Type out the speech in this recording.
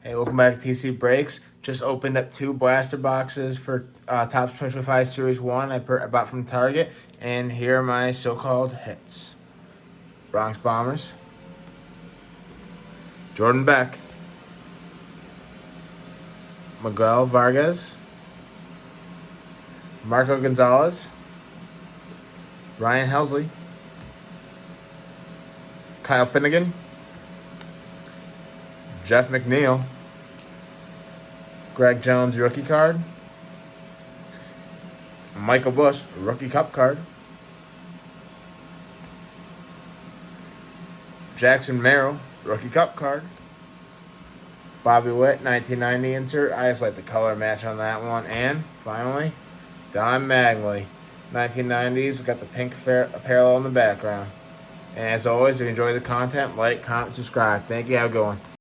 Hey, welcome back to TC Breaks. Just opened up 2 blaster boxes for Topps 2025 Series 1 I bought from Target. And here are my so-called hits. Bronx Bombers. Jordan Beck. Miguel Vargas. Marco Gonzalez. Ryan Helsley. Kyle Finnegan. Jeff McNeil. Greg Jones rookie card. Michael Bush rookie cup card. Jackson Merrill rookie cup card. Bobby Witt 1990 insert. I just like the color match on that one. And finally, Don Mattingly 1990s. Got the pink parallel in the background. And as always, if you enjoy the content, like, comment, subscribe. Thank you. Have a good one.